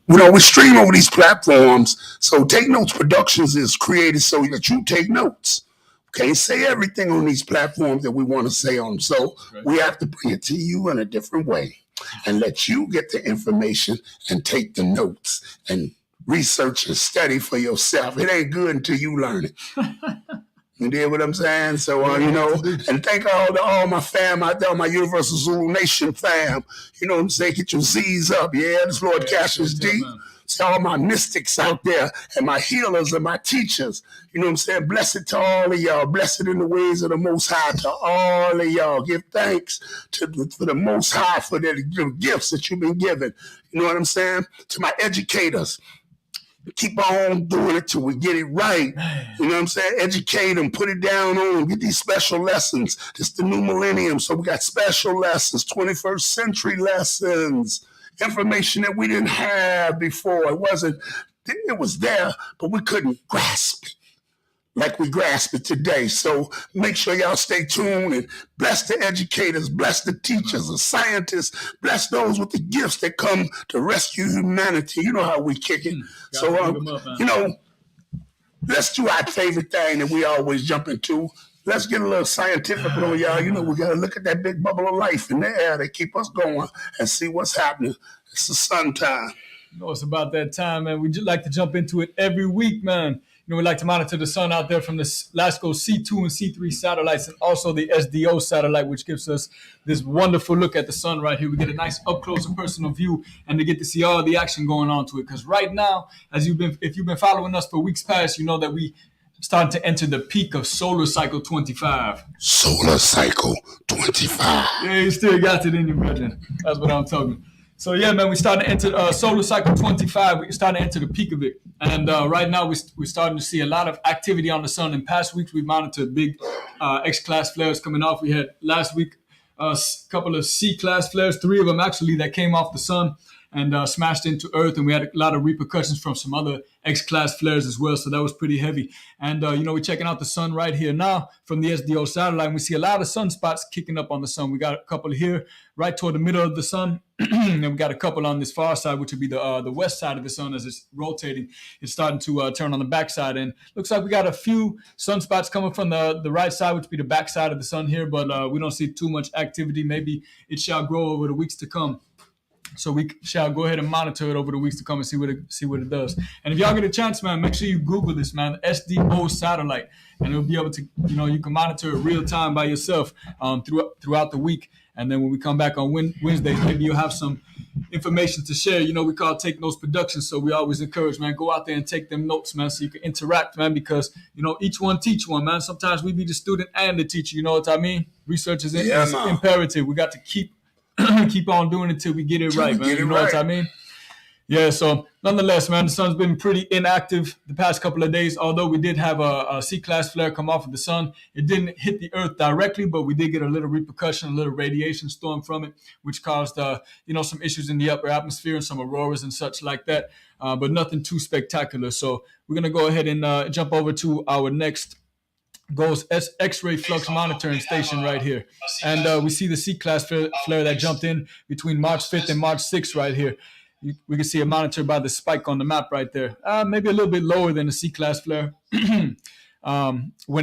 We stream over these platforms. So Take Notes Productions is created so that you take notes. Can't say everything on these platforms that we want to say on. So we have to bring it to you in a different way and let you get the information and take the notes and research and study for yourself. It ain't good until you learn it. You did what I'm saying? So, and thank all my fam out there, my Universal Zulu Nation fam. You know what I'm saying? Get your Z's up. Yeah, this Lord Cash is deep. To all my mystics out there and my healers and my teachers. You know what I'm saying? Blessed to all of y'all. Blessed in the ways of the Most High to all of y'all. Give thanks for the Most High for the gifts that you've been given. You know what I'm saying? To my educators. Keep on doing it till we get it right. You know what I'm saying? Educate them, put it down on them, get these special lessons. This the new millennium, so we got special lessons, 21st century lessons, information that we didn't have before. It was there, but we couldn't grasp it like we grasp it today. So make sure y'all stay tuned and bless the educators, bless the teachers, the scientists, bless those with the gifts that come to rescue humanity. You know how we kick it. So, let's do our favorite thing that we always jump into. Let's get a little scientific on y'all. We got to look at that big bubble of life in the air that keep us going and see what's happening. It's the sun time. It's about that time, man. We just like to jump into it every week, man. We like to monitor the sun out there from the LASCO C2 and C3 satellites and also the SDO satellite, which gives us this wonderful look at the sun right here. We get a nice up-close and personal view and to get to see all the action going on to it. Because right now, if you've been following us for weeks past, you know that we starting to enter the peak of solar cycle 25. Solar cycle 25. Yeah, you still got it in your brethren. That's what I'm talking. So, yeah, man, we starting to enter solar cycle 25. We're starting to enter the peak of it. And right now, we're starting to see a lot of activity on the sun. In past weeks, we monitored big X-class flares coming off. We had last week a couple of C-class flares, 3 of them actually, that came off the sun and smashed into Earth. And we had a lot of repercussions from some other X-class flares as well. So that was pretty heavy. And, we're checking out the sun right here now from the SDO satellite. And we see a lot of sunspots kicking up on the sun. We got a couple here right toward the middle of the sun. And we got a couple on this far side, which would be the west side of the sun as it's rotating. It's starting to turn on the backside. And looks like we got a few sunspots coming from the right side, which would be the backside of the sun here. But we don't see too much activity. Maybe it shall grow over the weeks to come. So we shall go ahead and monitor it over the weeks to come and see what it does. And if y'all get a chance, man, make sure you Google this, man, SDO satellite, and it'll be able to, you can monitor it real time by yourself throughout the week. And then when we come back on Wednesdays, maybe you'll have some information to share. We call Take Notes Productions, so we always encourage, man, go out there and take them notes, man, so you can interact, man, because, each one teach one, man. Sometimes we be the student and the teacher, you know what I mean? Research is imperative. We got to keep on doing it till we get it right, man. You know what I mean? Yeah, so nonetheless, man, the sun's been pretty inactive the past couple of days. Although we did have a C-class flare come off of the sun, it didn't hit the Earth directly, but we did get a little repercussion, a little radiation storm from it, which caused, some issues in the upper atmosphere and some auroras and such like that, but nothing too spectacular. So we're going to go ahead and jump over to our next X-ray flux monitoring station right here. And we see the C-class flare that jumped in between March 5th and March 6th right here. We can see it monitored by the spike on the map right there. Maybe a little bit lower than the C-class flare when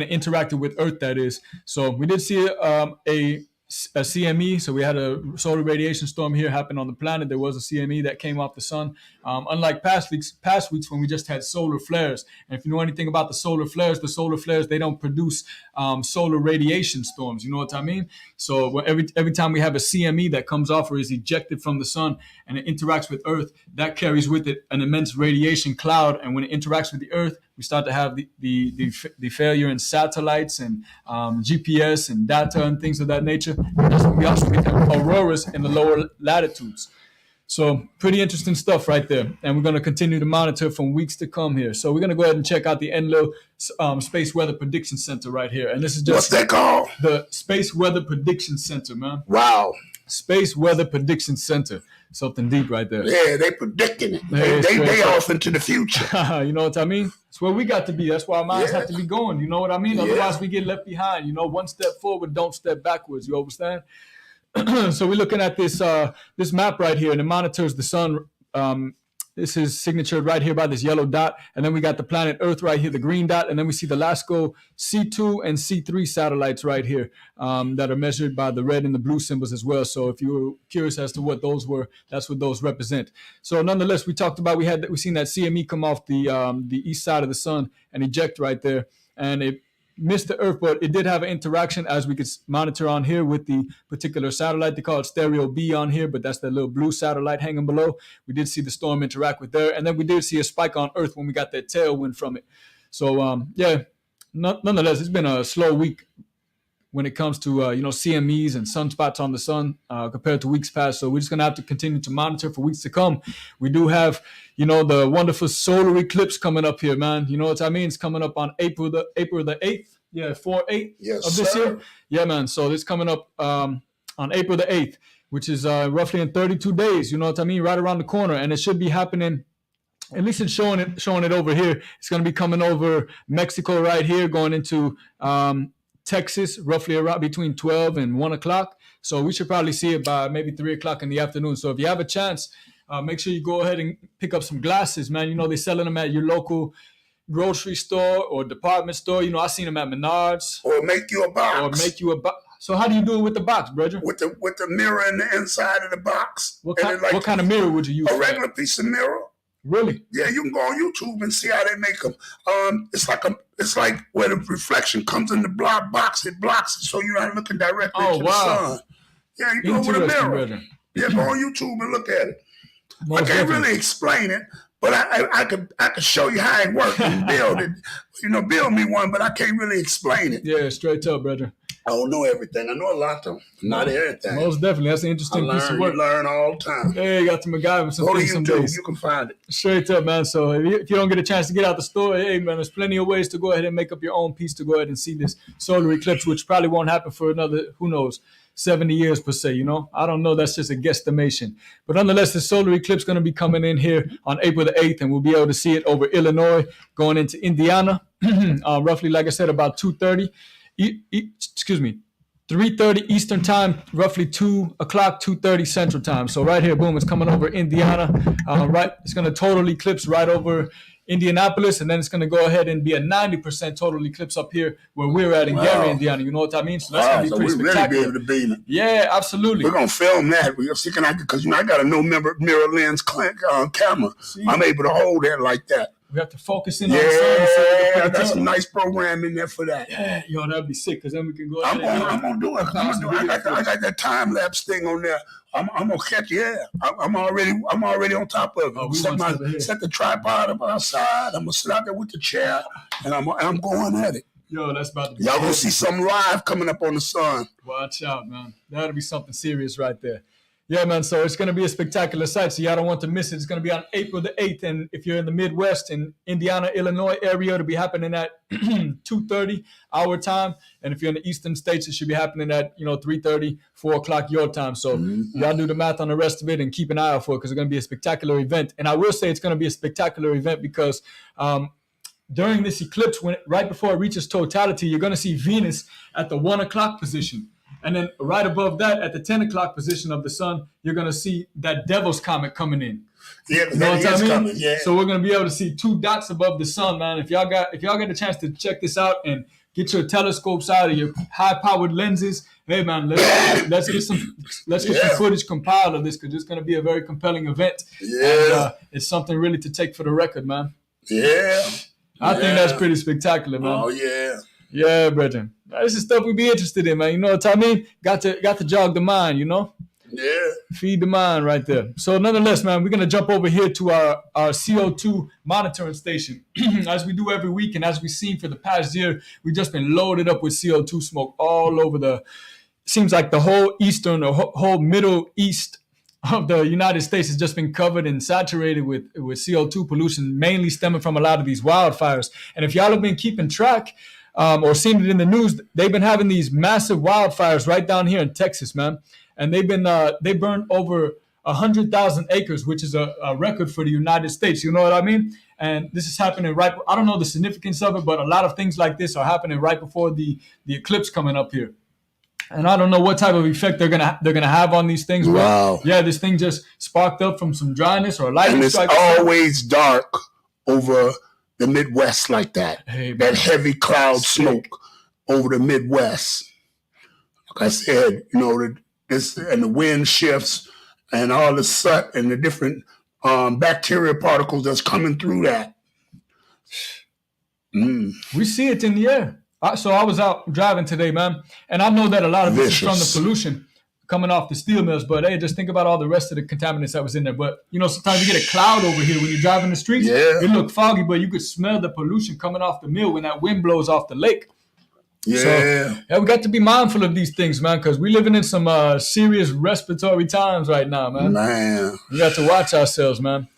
it interacted with Earth, that is. So we did see a CME. So we had a solar radiation storm here happen on the planet. There was a CME that came off the sun. Unlike past weeks when we just had solar flares. And if you know anything about the solar flares, they don't produce solar radiation storms. You know what I mean? So every time we have a CME that comes off or is ejected from the sun and it interacts with Earth, that carries with it an immense radiation cloud. And when it interacts with the Earth, we start to have the failure in satellites and GPS and data and things of that nature. We also get auroras in the lower latitudes. So pretty interesting stuff right there. And we're going to continue to monitor from weeks to come here. So we're going to go ahead and check out the Enlil Space Weather Prediction Center right here. And this is just what's that called? The Space Weather Prediction Center, man. Wow. Space Weather Prediction Center. Something deep right there. Yeah, they predicting it. They off into the future. You know what I mean? It's where we got to be. That's why our minds have to be going. You know what I mean? Otherwise, we get left behind. One step forward, don't step backwards. You understand? So we're looking at this map right here, and it monitors the sun This is signatured right here by this yellow dot. And then we got the planet Earth right here, the green dot. And then we see the LASCO C2 and C3 satellites right here that are measured by the red and the blue symbols as well. So if you were curious as to what those were, that's what those represent. So nonetheless, we talked about, we seen that CME come off the east side of the sun and eject right there. And it missed the Earth, but it did have an interaction, as we could monitor on here, with the particular satellite. They call it Stereo B on here, but that's the little blue satellite hanging below. We did see the storm interact with there, and then we did see a spike on Earth when we got that tailwind from it. So nonetheless, it's been a slow week when it comes to CMEs and sunspots on the sun compared to weeks past. So we're just gonna have to continue to monitor for weeks to come. We do have the wonderful solar eclipse coming up here, man. You know what I mean? It's coming up on April the 8th. Yeah, 4/8 of this year. Yeah, man. So it's coming up on April the 8th, which is roughly in 32 days. You know what I mean? Right around the corner, and it should be happening. At least it's showing it over here. It's going to be coming over Mexico right here, going into Texas, roughly around between 12 and 1 o'clock. So we should probably see it by maybe 3 o'clock in the afternoon. So if you have a chance, make sure you go ahead and pick up some glasses, man. They're selling them at your local grocery store or department store. I seen them at Menards. Or make you a box. So how do you do it with the box, brother? With the mirror in the inside of the box. What kind of mirror would you use? A regular piece of mirror. Really? Yeah, you can go on YouTube and see how they make them. It's like where the reflection comes in the box, it blocks it, so you're not looking directly to the sun. Yeah, you go with a mirror. Brother. Yeah, go on YouTube and look at it. I can't really explain it, but I could show you how it works and build it. Build me one, but I can't really explain it. Yeah, straight up, brother. I don't know everything. I know a lot, though. Not everything. Most definitely. That's an interesting piece of work. You learn all the time. Hey, you got to MacGyver some things some days. You can find it. Straight up, man. So if you don't get a chance to get out the store, hey, man, there's plenty of ways to go ahead and make up your own piece to go ahead and see this solar eclipse, which probably won't happen for another, who knows, 70 years per se, I don't know. That's just a guesstimation. But nonetheless, the solar eclipse is going to be coming in here on April the 8th, and we'll be able to see it over Illinois, going into Indiana, roughly, like I said, about 2:30. 3:30 Eastern time, roughly 2 o'clock, 2:30 Central time. So right here, boom, it's coming over Indiana. Right, it's going to total eclipse right over Indianapolis, and then it's going to go ahead and be a 90% total eclipse up here where we're at in Gary, Indiana. You know what I mean? So that's going to be pretty spectacular. Really be able to beat it. Yeah, absolutely. We're going to film that. We're see, because I got a no mirror lens camera. See? I'm able to hold that like that. We have to focus in on the sun. Yeah, that's some nice program in there for that. Yeah, that'd be sick, because then we can go ahead I'm going to do it. I got that time-lapse thing on there. I'm going to catch it. Yeah, I'm already on top of it. Set the tripod up outside. I'm going to sit out there with the chair, and I'm going at it. Yo, that's about to be Y'all going to see something live coming up on the sun. Watch out, man. That'll be something serious right there. Yeah, man, so it's going to be a spectacular sight, so y'all don't want to miss it. It's going to be on April the 8th, and if you're in the Midwest, in Indiana, Illinois area, it'll be happening at 2:30 our time, and if you're in the eastern states, it should be happening at 3:30, 4 o'clock your time. So y'all do the math on the rest of it and keep an eye out for it, because it's going to be a spectacular event. And I will say it's going to be a spectacular event because during this eclipse, right before it reaches totality, you're going to see Venus at the 1 o'clock position. And then right above that, at the 10 o'clock position of the sun, you're going to see that Devil's Comet coming in. Yeah, you know what I mean? Coming, yeah. So we're going to be able to see 2 dots above the sun, man. If y'all get a chance to check this out and get your telescopes out of your high-powered lenses, hey, man, let's get some footage compiled of this, because it's going to be a very compelling event. Yeah. And it's something really to take for the record, man. Yeah. I think that's pretty spectacular, man. Oh, yeah. Yeah, brethren. This is stuff we'd be interested in, man. You know what I mean? Got to jog the mind, Yeah. Feed the mind right there. So nonetheless, man, we're going to jump over here to our CO2 monitoring station. As we do every week, and as we've seen for the past year, we've just been loaded up with CO2 smoke all over seems like the whole eastern or whole middle east of the United States has just been covered and saturated with CO2 pollution, mainly stemming from a lot of these wildfires. And if y'all have been keeping track, or seen it in the news, they've been having these massive wildfires right down here in Texas, man. And they burned over 100,000 acres, which is a record for the United States. You know what I mean? And this is happening I don't know the significance of it, but a lot of things like this are happening right before the eclipse coming up here. And I don't know what type of effect they're gonna have on these things. Wow. But yeah, this thing just sparked up from some dryness or lightning and it's strike. always dark over the Midwest like that. Hey, man. That heavy cloud Sick. smoke over the Midwest. Like I said, this and the wind shifts and all the soot and the different bacteria particles that's coming through that. We see it in the air. So I was out driving today, man, and I know that a lot of this is from the pollution coming off the steel mills, but hey, just think about all the rest of the contaminants that was in there. But, sometimes you get a cloud over here when you're driving the streets. Yeah. It look foggy, but you could smell the pollution coming off the mill when that wind blows off the lake. Yeah. So, we got to be mindful of these things, man, because we're living in some serious respiratory times right now, man. Man. We got to watch ourselves, man.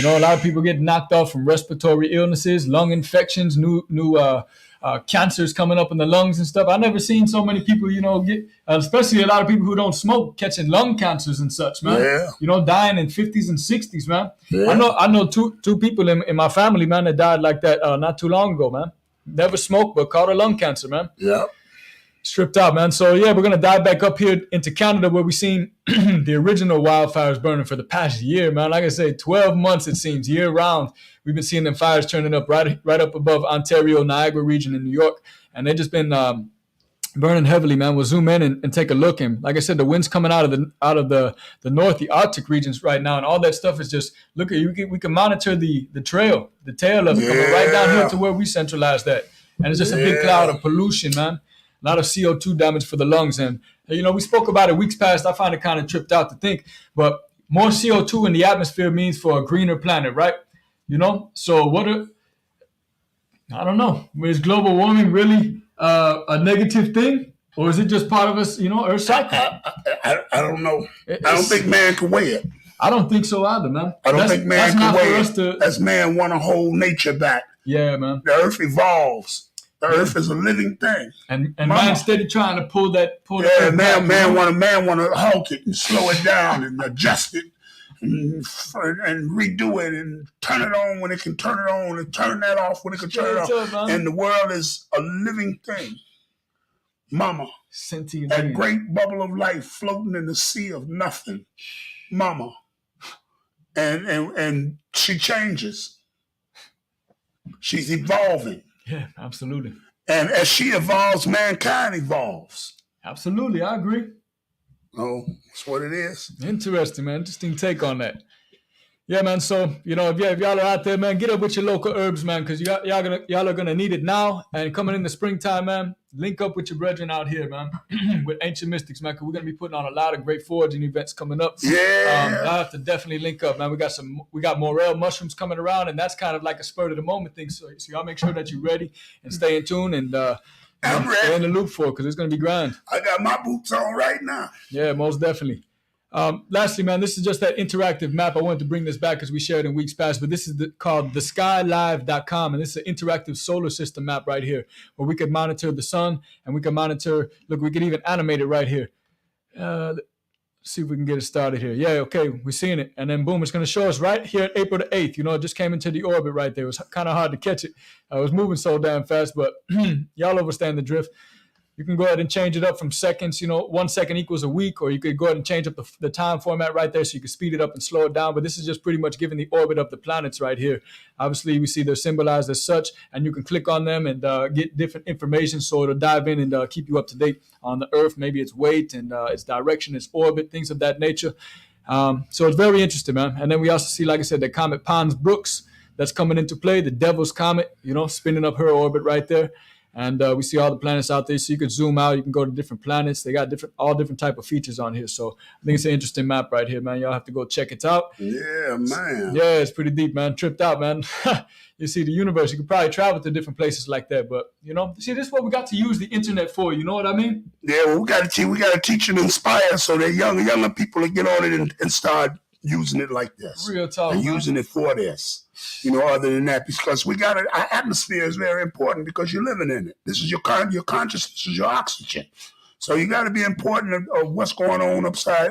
A lot of people get knocked off from respiratory illnesses, lung infections, new cancers coming up in the lungs and stuff. I've never seen so many people, get, especially a lot of people who don't smoke, catching lung cancers and such, man. Yeah. Dying in 50s and 60s, man. Yeah. I know two people in my family, man, that died like that not too long ago, man. Never smoked, but caught a lung cancer, man. Yeah. Stripped out, man. So, yeah, we're going to dive back up here into Canada where we've seen the original wildfires burning for the past year, man. Like I say, 12 months, it seems, year round. We've been seeing them fires turning up right up above Ontario, Niagara region in New York. And they've just been burning heavily, man. We'll zoom in and take a look. And like I said, the wind's coming out of the north, the Arctic regions right now. And all that stuff is just, look, we can monitor the tail of it coming right down here to where we centralized that. And it's just a big cloud of pollution, man. A lot of CO2 damage for the lungs. And, we spoke about it weeks past. I find it kind of tripped out to think. But more CO2 in the atmosphere means for a greener planet, right? So I don't know. Is global warming really a negative thing? Or is it just part of us, Earth cycle? I don't know. I don't think man can weigh it. I don't think so either, man. I don't think man can weigh it. That's man want to hold nature back. Yeah, man. The Earth evolves. The Earth is a living thing, and man steady trying to pull that. Yeah, man want to halt it and slow it down and adjust it and redo it and turn it on when it can turn it on and turn that off when it can turn it off. And the world is a living thing, mama. Sentient. That great bubble of life floating in the sea of nothing, mama. And she changes. She's evolving. Yeah, absolutely. And as she evolves, mankind evolves. Absolutely, I agree. Oh, that's what it is. Interesting, man. Interesting take on that. Yeah, man. So, if y'all are out there, man, get up with your local herbs, man, because y'all are gonna need it now. And coming in the springtime, man, link up with your brethren out here, man, with Ancient Mystics, man, because we're gonna be putting on a lot of great foraging events coming up. Yeah. I have to definitely link up, man. We got morel mushrooms coming around, and that's kind of like a spur of the moment thing. So y'all make sure that you're ready and stay in tune and stay in the loop for it, because it's gonna be grand. I got my boots on right now. Yeah, most definitely. Lastly, man, this is just that interactive map. I wanted to bring this back because we shared in weeks past, but this is called theskylive.com, and this is an interactive solar system map right here where we can monitor the sun and we can monitor, look, we can even animate it right here. See if we can get it started here. Yeah, okay, we're seeing it. And then boom, it's going to show us right here at April the 8th. It just came into the orbit right there. It was kind of hard to catch it. It was moving so damn fast, but y'all understand the drift. You can go ahead and change it up from seconds. 1 second equals a week, or you could go ahead and change up the time format right there so you can speed it up and slow it down. But this is just pretty much giving the orbit of the planets right here. Obviously, we see they're symbolized as such, and you can click on them and get different information. So it'll dive in and keep you up to date on the Earth, maybe its weight and its direction, its orbit, things of that nature. So it's very interesting, man. And then we also see, like I said, the comet Pons-Brooks that's coming into play, the Devil's Comet, spinning up her orbit right there. And we see all the planets out there, so you can zoom out. You can go to different planets. They got all different type of features on here. So I think it's an interesting map right here, man. Y'all have to go check it out. Yeah, man. Yeah, it's pretty deep, man. Tripped out, man. You see the universe. You could probably travel to different places like that. But, see, this is what we got to use the internet for. You know what I mean? Yeah, well, we got to teach and inspire so that younger people will get on it and start using it like this. Real talk, and man. Using it for this. Other than that, because our atmosphere is very important because you're living in it. This is your consciousness, this is your oxygen. So you got to be important of what's going on upside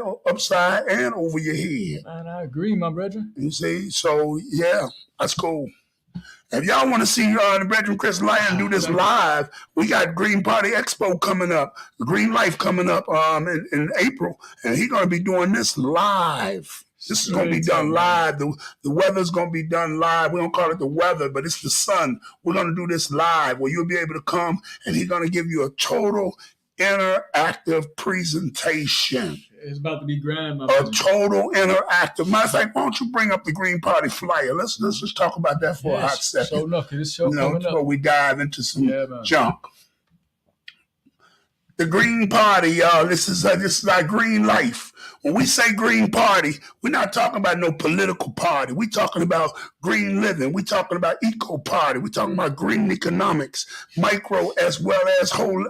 and over your head. Man, I agree, my brother. You see, so yeah, that's cool. If y'all want to see the Brethren Chris Lyon do this live, we got Green Party Expo coming up, Green Life coming up in April, and he's going to be doing this live. This is going to be done live. The weather's going to be done live. We don't call it the weather, but it's the sun. We're going to do this live where you'll be able to come, and he's going to give you a total interactive presentation. It's about to be grand, my brother. Total interactive. Matter of fact, why don't you bring up the Green Party flyer? Let's just talk about that for a hot second. So look, this show coming up. Before we dive into some junk. The Green Party, y'all. This is our Green Life. When we say Green Party, we're not talking about no political party. We're talking about green living. We're talking about eco party. We're talking about green economics, micro as well as all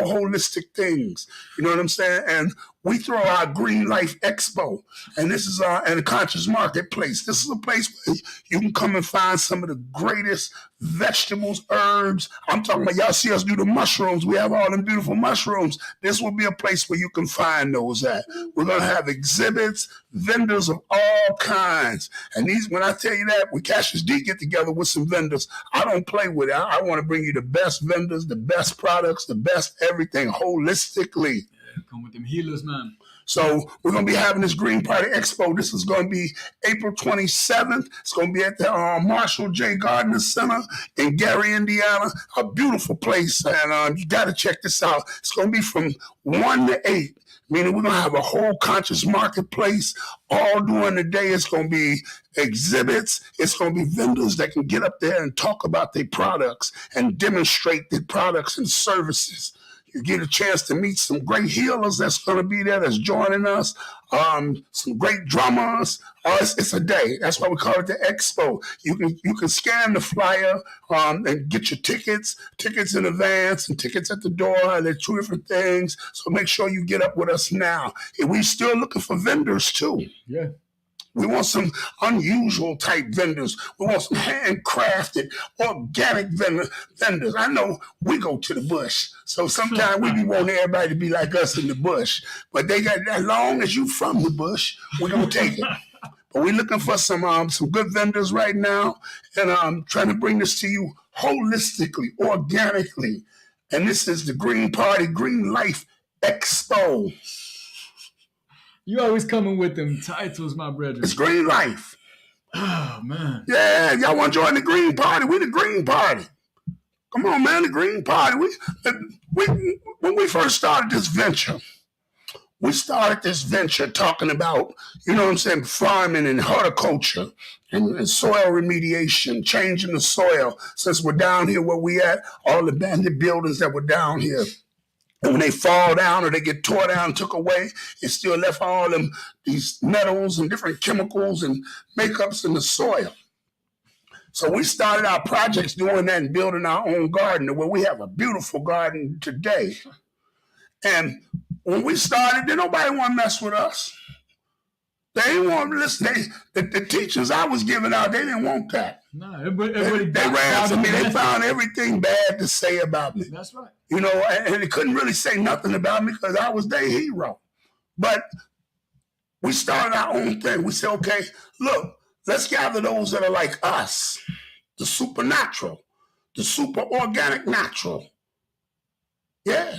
holistic things. You know what I'm saying? And we throw our Green Life Expo, and this is in a conscious marketplace. This is a place where you can come and find some of the greatest vegetables, herbs. I'm talking about, y'all see us do the mushrooms. We have all them beautiful mushrooms. This will be a place where you can find those at. We're going to have exhibits, vendors of all kinds. And these, when I tell you that, when Cassius D get together with some vendors, I don't play with it. I want to bring you the best vendors, the best products, the best everything holistically. Come with them healers, man. So we're going to be having this Green Party Expo. This is going to be April 27th. It's going to be at the Marshall J. Gardner Center in Gary, Indiana. A beautiful place. And you got to check this out. It's going to be from 1 to 8. Meaning we're going to have a whole conscious marketplace all during the day. It's going to be exhibits. It's going to be vendors that can get up there and talk about their products and demonstrate their products and services. You get a chance to meet some great healers that's going to be there, that's joining us, some great drummers. It's a day. That's why we call it the Expo. You can scan the flyer and get your tickets in advance and tickets at the door. They're two different things. So make sure you get up with us now. And we're still looking for vendors too. Yeah. We want some unusual type vendors. We want some handcrafted, organic vendors. I know we go to the bush, so sometimes we be wanting everybody to be like us in the bush. But they got, as long as you from the bush, we're gonna take it. But we're looking for some good vendors right now, and I'm trying to bring this to you holistically, organically. And this is the Green Party, Green Life Expo. You always coming with them titles, my brother. It's Green Life. Oh, man. Yeah, y'all want to join the Green Party? We the Green Party. Come on, man, the Green Party. When we first started this venture, talking about, you know what I'm saying, farming and horticulture and soil remediation, changing the soil. Since we're down here where we at, all the abandoned buildings that were down here. And when they fall down or they get tore down, took away, it still left all these metals and different chemicals and makeups in the soil. So we started our projects doing that and building our own garden where we have a beautiful garden today. And when we started, didn't nobody want to mess with us. They didn't want to listen. The teachers I was giving out, they didn't want that. No, everybody they ran to me. They found everything bad to say about me. That's right. You know, and they couldn't really say nothing about me because I was their hero. But we started our own thing. We said, okay, look, let's gather those that are like us, the supernatural, the super organic natural. Yeah.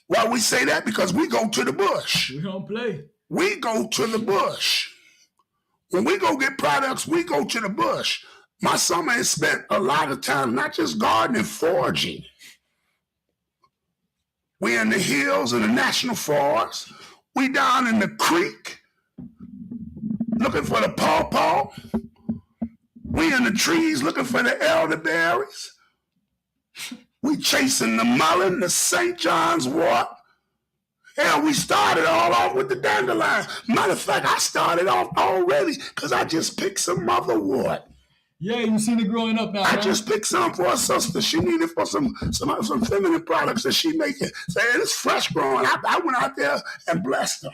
Why we say that? Because we go to the bush. We don't play. We go to the bush. When we go get products, we go to the bush. My summer has spent a lot of time, not just gardening, foraging. We in the hills in the national forest. We down in the creek looking for the pawpaw. We in the trees looking for the elderberries. We chasing the mullein, the St. John's wort. Hell, we started all off with the dandelion. Matter of fact, I started off already because I just picked some motherwort. Yeah, you seen it growing up now. I just picked some for a sister. She needed for some feminine products that she making. So it's fresh growing. I went out there and blessed her.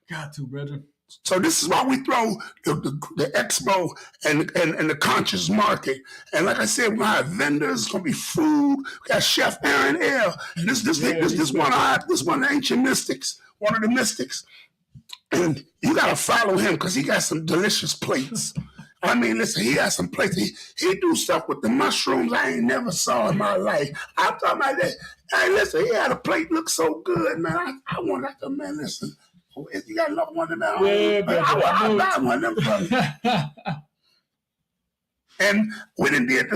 Got to, brother. So this is why we throw the expo and the conscious market. And like I said, we're gonna have vendors. It's gonna be food. We got Chef Aaron L. And this one of the ancient mystics, one of the mystics. And you gotta follow him because he got some delicious plates. I mean, listen, he has some places. He do stuff with the mushrooms I ain't never saw in my life. I'm talking about that. Hey, listen, he had a plate look so good, man. I want that, man. Listen, if you got another one of them, Yeah, I'll buy one of them from you. And we done did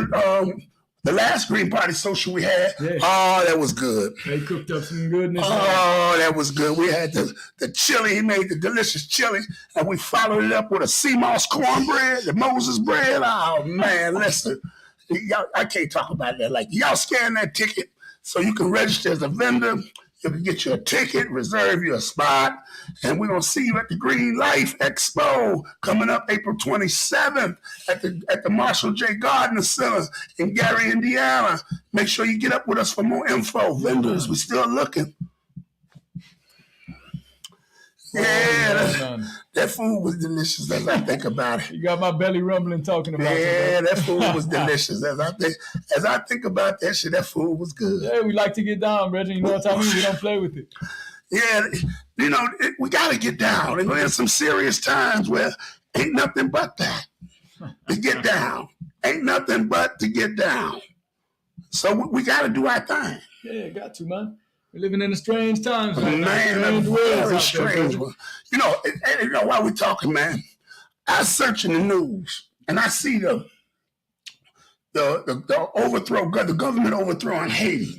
the last Green Party social we had. Yeah. Oh, that was good. They cooked up some goodness. Oh, that was good. We had the chili. He made the delicious chili, and we followed it up with a sea moss cornbread, the Moses bread. Oh, man, listen. Y'all, I can't talk about that. Like, y'all scan that ticket so you can register as a vendor. You can get you a ticket, reserve you a spot, and we're going to see you at the Green Life Expo coming up April 27th at the Marshall J. Gardner Center in Gary, Indiana. Make sure you get up with us for more info. Vendors, we're still looking. Yeah, that food was delicious as I think about it. You got my belly rumbling talking about it. Yeah, that food was delicious. As I think about that shit, that food was good. Yeah, we like to get down, Reggie. You know what I mean? We don't play with it. Yeah, you know, we got to get down. And we're in some serious times where ain't nothing but that. To get down. Ain't nothing but to get down. So we got to do our thing. Yeah, got to, man. We're living in a strange times. Man, a very strange one. You know, while we're talking, man, I search in the news and I see the overthrow, the government overthrow in Haiti.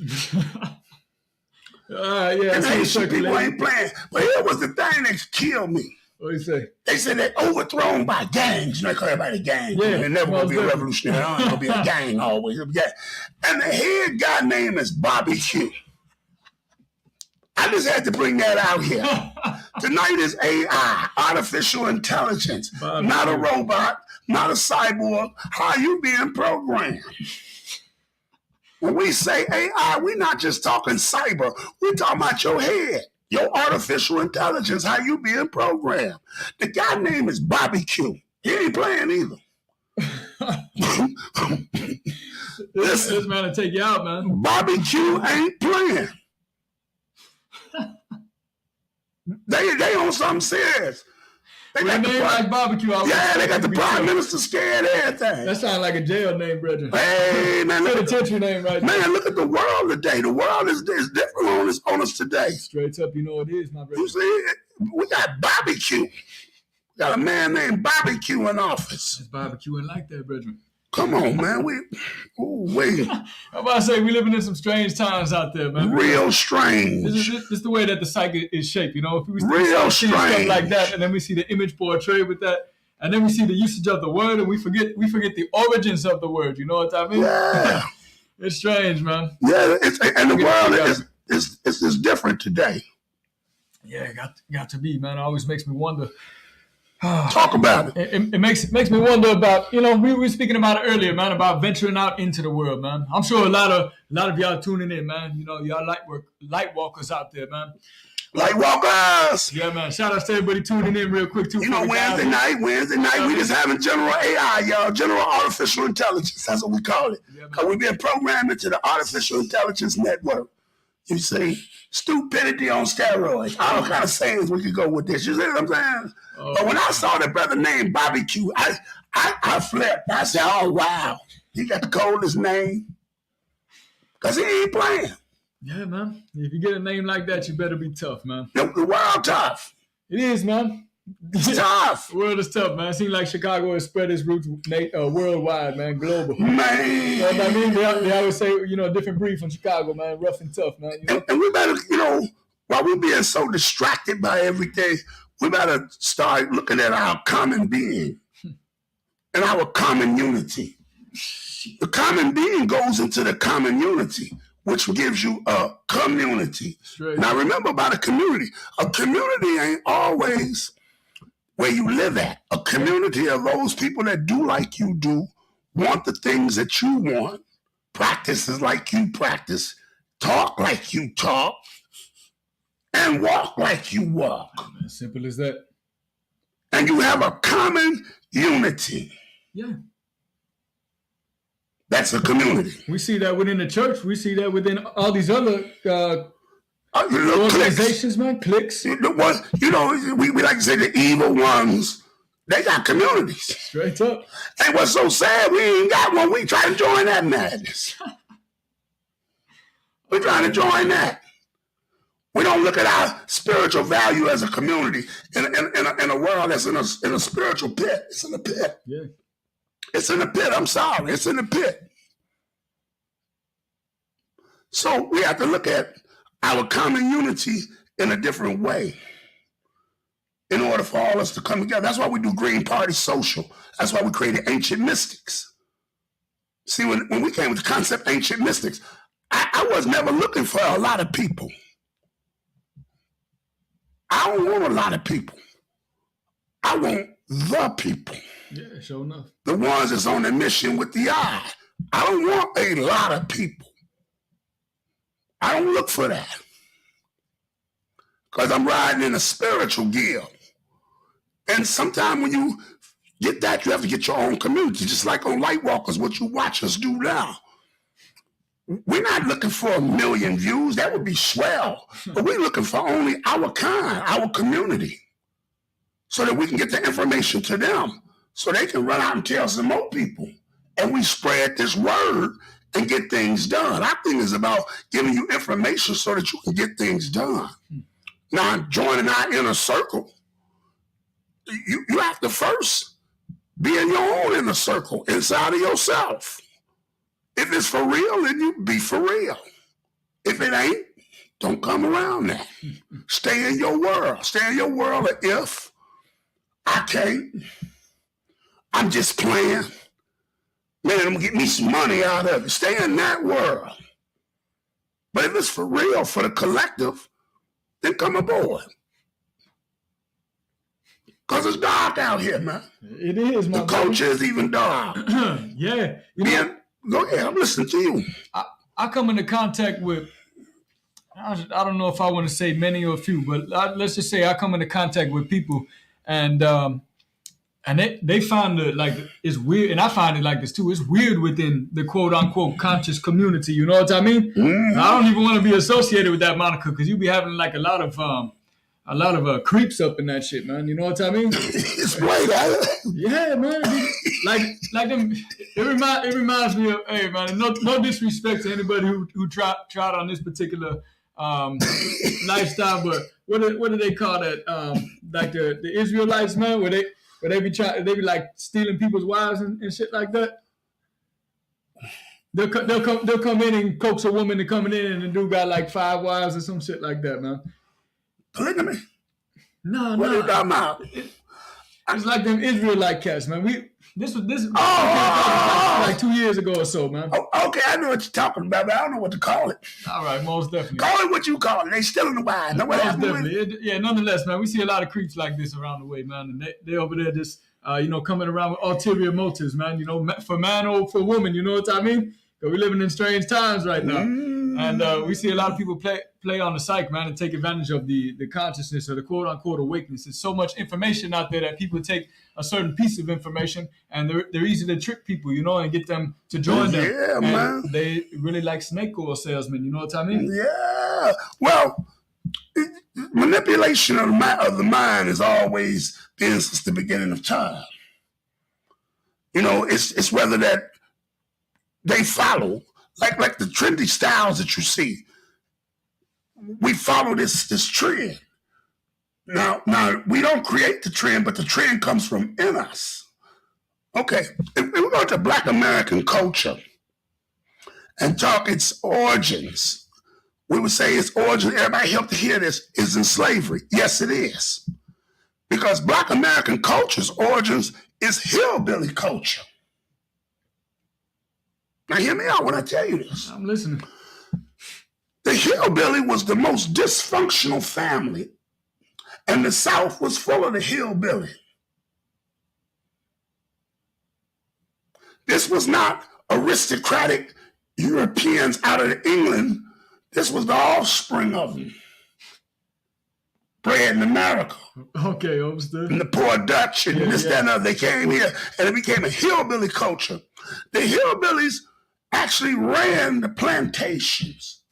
Yeah, and Haitian people ain't playing. But here was the thing that killed me. What do you say? They said they're overthrown by gangs. You know, they call everybody gangs. Yeah, they're never going to be a revolutionary. They're going to be a gang always. And the head guy name is Bobby Q. I just had to bring that out here. Tonight is AI, artificial intelligence, not a robot, not a cyborg. How are you being programmed? When we say AI, we're not just talking cyber. We're talking about your head, your artificial intelligence, how you being programmed. The guy name is Bobby Q. He ain't playing either. This man will take you out, man. Bobby Q ain't playing. They on something serious. They got the like barbecue. They got the prime minister scared of everything. That sounds like a jail name, brother. Hey, man. Penitentiary name right there. Man, look at the world today. The world is different on us today. Straight up, you know it is, my brother. You see, we got barbecue. We got a man named Barbecue in office. It's barbecuing like that, brother. Come on, man. I'm about to say, we living in some strange times out there, man. Real strange. This is the way that the psyche is shaped, you know. If we real see stuff like that, and then we see the image portrayed with that, and then we see the usage of the word, and we forget the origins of the word. You know what I mean? Yeah. It's strange, man. Yeah, and the world is different today. Yeah, got to be, man. It always makes me wonder. Talk about it. It makes me wonder about, you know, we were speaking about it earlier, man, about venturing out into the world, man. I'm sure a lot of y'all tuning in, man. You know, y'all Lightwalkers out there, man. Lightwalkers. Yeah, man. Shout out to everybody tuning in real quick too. You know, Wednesday night, we just having general AI, y'all, general artificial intelligence. That's what we call it. Because we've been programmed into the artificial intelligence network. You see, stupidity on steroids. All kind of sayings we could go with this. You see what I'm saying? But when I saw that brother named Bobby Q, I flipped. I said, oh, wow. He got the coldest name. Because he ain't playing. Yeah, man. If you get a name like that, you better be tough, man. The world tough. It is, man. It's tough. The world is tough, man. It seems like Chicago has spread its roots worldwide, man, global. Man. You know what I mean? They always say, you know, a different breed from Chicago, man, rough and tough, man. You know? And we better, you know, while we're being so distracted by everything, we better start looking at our common being and our common unity. The common being goes into the common unity, which gives you a community. Straight. Now, remember about a community. A community ain't always where you live at. A community of those people that do like you do, want the things that you want, practices like you practice, talk like you talk, and walk like you walk. As simple as that. And you have a common unity. Yeah. That's a community. We see that within the church. We see that within all these other organizations, man, cliques. You know, we like to say the evil ones They got communities. Straight up. And what's so sad, we ain't got one. We try to join that madness. We're trying to join that. We don't look at our spiritual value as a community in a world that's in a spiritual pit. It's in a pit. Yeah. It's in a pit. I'm sorry. It's in a pit. So we have to look at our common unity in a different way in order for all us to come together. That's why we do Green Party Social. That's why we created Ancient Mystics. See, when we came with the concept Ancient Mystics, I was never looking for a lot of people. I don't want a lot of people. I want the people. Yeah, sure enough. The ones that's on the mission with the eye. I don't want a lot of people. I don't look for that. Because I'm riding in a spiritual gear. And sometimes when you get that, you have to get your own community. Just like on Lightwalkers, what you watch us do now. We're not looking for 1 million views. That would be swell. But we're looking for only our kind, our community, so that we can get the information to them, so they can run out and tell some more people. And we spread this word and get things done. Our thing is about giving you information so that you can get things done. Now, joining our inner circle, you have to first be in your own inner circle, inside of yourself. If it's for real, then you be for real. If it ain't, don't come around that. Stay in your world. Stay in your world of if I can't. I'm just playing. Man, I'm gonna get me some money out of it. Stay in that world. But if it's for real, for the collective, then come aboard. Because it's dark out here, man. It is, my The culture is even dark. Yeah. Go ahead, I'm listening to you. I come into contact with, I don't know if I want to say many or a few, but let's just say I come into contact with people and they find it like it's weird, and I find it like this too. It's weird within the quote unquote conscious community. You know what I mean? Mm-hmm. I don't even want to be associated with that moniker because you be having like a lot of creeps up in that shit, man. You know what I mean? It's white. Yeah, man. Like them. It reminds me of, hey, man. No disrespect to anybody who tried on this particular lifestyle, but what do they call that? Like the Israelites, man, where they be like stealing people's wives and shit like that. They'll come in and coax a woman to coming in, and the dude got like 5 wives or some shit like that, man. Polygamy? No. What are you talking about? It's like them Israelite cats, man. This was Oh! like 2 years ago or so, man. Oh, okay, I know what you're talking about, but I don't know what to call it. All right, most definitely. Call it what you call it. They stealing the wine. Know what Most happened with it? definitely. Nonetheless, man, we see a lot of creeps like this around the way, man. And they over there just, coming around with ulterior motives, man. You know, for man or for woman, you know what I mean? Because we're living in strange times right now. And we see a lot of people play on the psyche, man, and take advantage of the consciousness or the quote-unquote awakeness. There's so much information out there that people take a certain piece of information, and they're easy to trick people, you know, and get them to join them. Yeah, and man. they really like snake oil salesmen, you know what I mean? Yeah. Well, manipulation of the mind has always been since the beginning of time. You know, it's whether that they follow, like the trendy styles that you see. We follow this trend. Now we don't create the trend, but the trend comes from in us. Okay, if we go to Black American culture and talk its origins, we would say its origin, everybody help to hear this, is in slavery. Yes, it is. Because Black American culture's origins is hillbilly culture. Now hear me out when I tell you this. I'm listening. The hillbilly was the most dysfunctional family, and the South was full of the hillbilly. This was not aristocratic Europeans out of England. This was the offspring of them. Bred in America. Okay, understood. And the poor Dutch and that, and other. They came here, and it became a hillbilly culture. The hillbillies actually ran the plantations.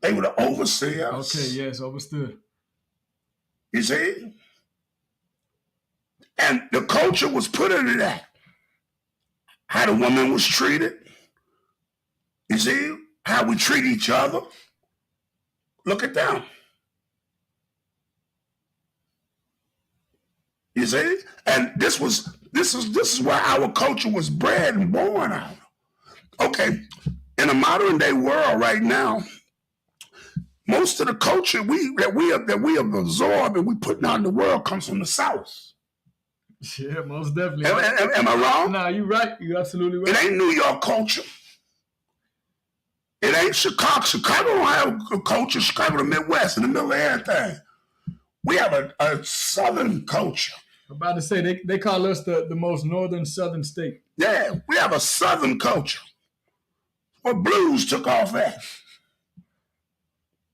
They were the overseers. Okay, yes, understood. You see? And the culture was put into that. How the woman was treated. You see how we treat each other. Look at them. You see? And this is where our culture was bred and born out. Okay, in a modern day world right now, most of the culture that we have absorbed and we put out in the world comes from the South. Yeah, most definitely. Am I wrong? No, you're right. You're absolutely right. It ain't New York culture. It ain't Chicago. Chicago don't have a culture. Chicago, the Midwest, in the middle of everything. We have a Southern culture. I'm about to say, they call us the most northern Southern state. Yeah, we have a Southern culture. Where blues took off at.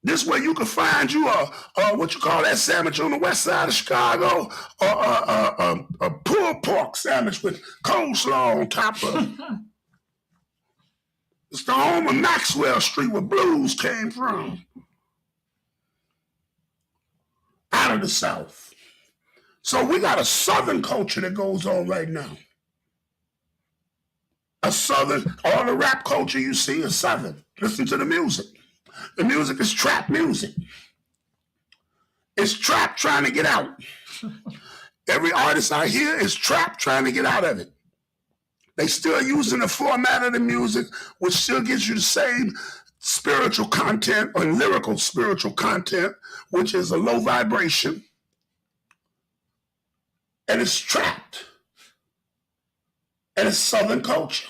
This way you can find you what you call that sandwich on the west side of Chicago, a pulled pork sandwich with coleslaw on top of it. It's the home of Maxwell Street where blues came from. Out of the South. So we got a Southern culture that goes on right now. A Southern, all the rap culture you see is Southern. Listen to the music. The music is trap music. It's trap trying to get out. Every artist I hear is trap trying to get out of it. They still using the format of the music, which still gives you the same spiritual content or lyrical spiritual content, which is a low vibration. And it's trapped. And it's Southern culture.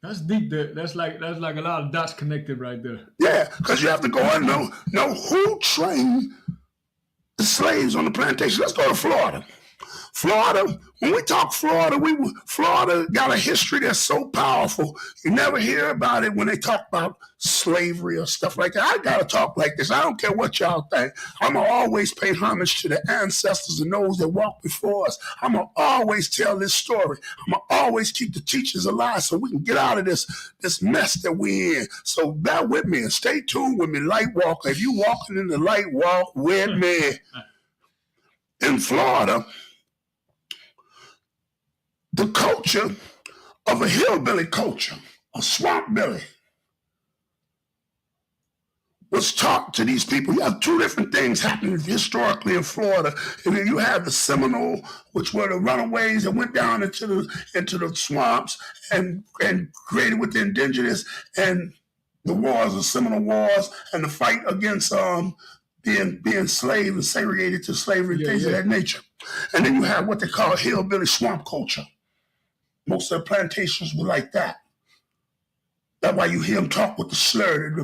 That's deep there. That's like a lot of dots connected right there. Yeah, because you have to go and know who trained the slaves on the plantation. Let's go to Florida. Florida, when we talk Florida, Florida got a history that's so powerful. You never hear about it when they talk about slavery or stuff like that. I got to talk like this. I don't care what y'all think. I'm going to always pay homage to the ancestors and those that walked before us. I'm going to always tell this story. I'm going to always keep the teachers alive so we can get out of this mess that we in. So bear with me and stay tuned with me, Lightwalker. If you walking in the light, walk with me. In Florida, the culture of a hillbilly culture, a swamp billy, was taught to these people. You have two different things happening historically in Florida. And then you have the Seminole, which were the runaways that went down into the swamps and created with the indigenous, and the wars, the Seminole Wars, and the fight against being enslaved and segregated to slavery, things of that nature. And then you have what they call hillbilly swamp culture. Most of the plantations were like that. That's why you hear them talk with the slur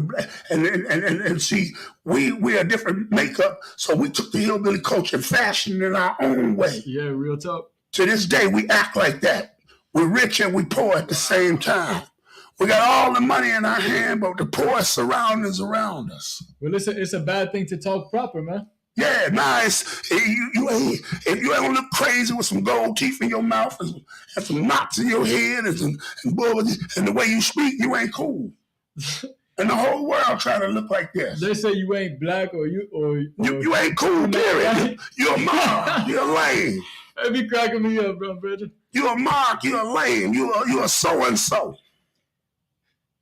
and see, we are different makeup, so we took the hillbilly culture and fashioned it in our own way. Yeah, real talk. To this day, we act like that. We're rich and we poor at the same time. We got all the money in our hand, but the poor surroundings around us. Well, it's a bad thing to talk proper, man. Yeah, nice. If you don't look crazy with some gold teeth in your mouth and some knots in your head and the way you speak, you ain't cool. And the whole world trying to look like this. They say you ain't black or you ain't cool, period. You're a mark. You're lame. They be cracking me up, bro, Bridget. You're a mark. You're lame. You're a so-and-so.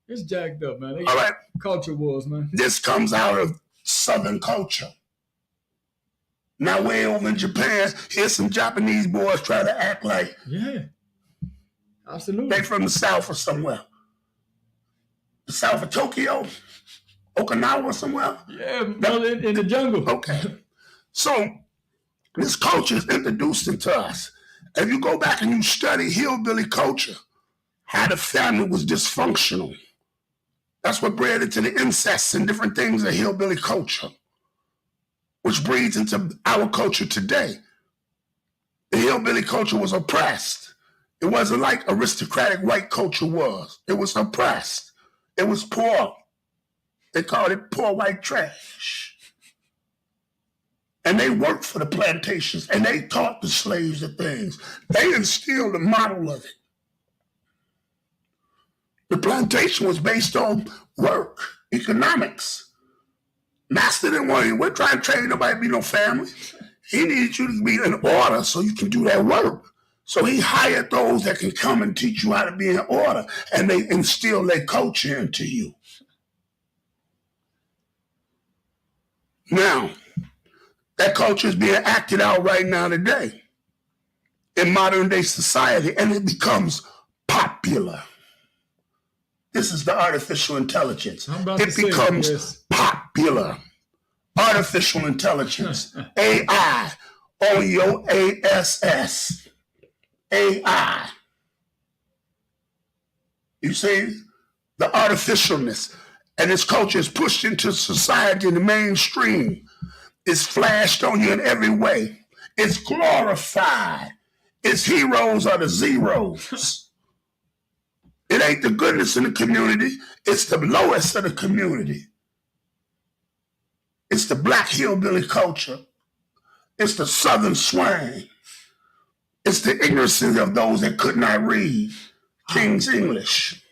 It's jacked up, man. All right. Culture wars, man. This comes out of Southern culture. Now, way over in Japan, here's some Japanese boys trying to act like absolutely. They from the South or somewhere. The South of Tokyo, Okinawa somewhere. Yeah, in the jungle. Okay. So this culture is introduced into us. If you go back and you study hillbilly culture, how the family was dysfunctional. That's what bred into the incest and different things of hillbilly culture, which breeds into our culture today. The hillbilly culture was oppressed. It wasn't like aristocratic white culture was. It was oppressed. It was poor. They called it poor white trash. And they worked for the plantations, and they taught the slaves the things. They instilled the model of it. The plantation was based on work, economics. Master didn't want you. We're trying to train nobody to be no family. He needed you to be in order so you can do that work. So he hired those that can come and teach you how to be in order, and they instill their culture into you. Now, that culture is being acted out right now today in modern day society, and it becomes popular. This is the artificial intelligence. It becomes popular. Artificial intelligence. AI. On your ASS. AI. You see? The artificialness. And this culture is pushed into society in the mainstream. It's flashed on you in every way. It's glorified. Its heroes are the zeros. It ain't the goodness in the community. It's the lowest of the community. It's the black hillbilly culture. It's the southern swang. It's the ignorance of those that could not read King's English.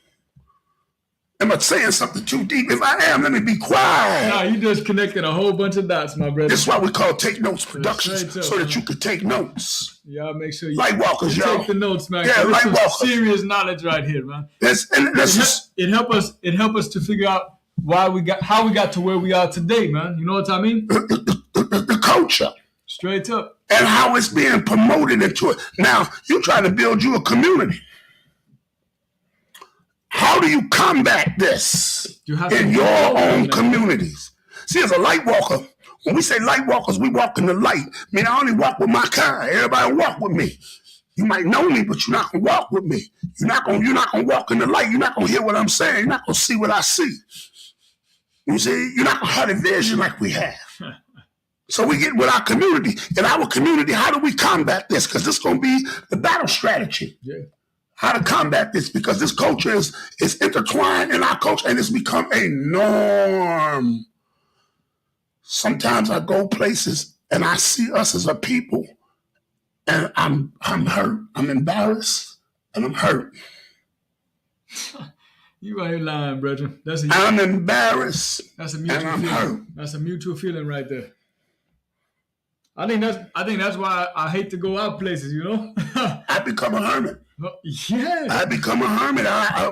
Am I saying something too deep? If I am, let me be quiet. Nah, you just connected a whole bunch of dots, my brother. That's why we call Take Notes Productions, so that you can take notes. Y'all make sure you Lightwalkers, y'all. take the notes, man. Yeah, Lightwalkers. Serious knowledge right here, man. It help us to figure out how we got to where we are today, man. You know what I mean? The culture. Straight up. And how it's being promoted into it. Now, you're trying to build you a community. How do you combat this in your own communities? See, as a light walker, when we say light walkers, we walk in the light. I mean, I only walk with my kind. Everybody walk with me. You might know me, but you're not gonna walk with me. You're not gonna walk in the light. You're not gonna hear what I'm saying. You're not gonna see what I see. You see, you're not gonna have a vision like we have. So we get with our community. In our community, how do we combat this? Because this is gonna be the battle strategy. Yeah. How to combat this, because this culture is intertwined in our culture and it's become a norm. Sometimes I go places and I see us as a people and I'm hurt. I'm embarrassed and I'm hurt. You ain't lying, brother. I'm embarrassed. That's a mutual and I'm feeling. hurt. That's a mutual feeling right there. I think that's why I hate to go out places, you know? I become a hermit. Yeah. I become a hermit.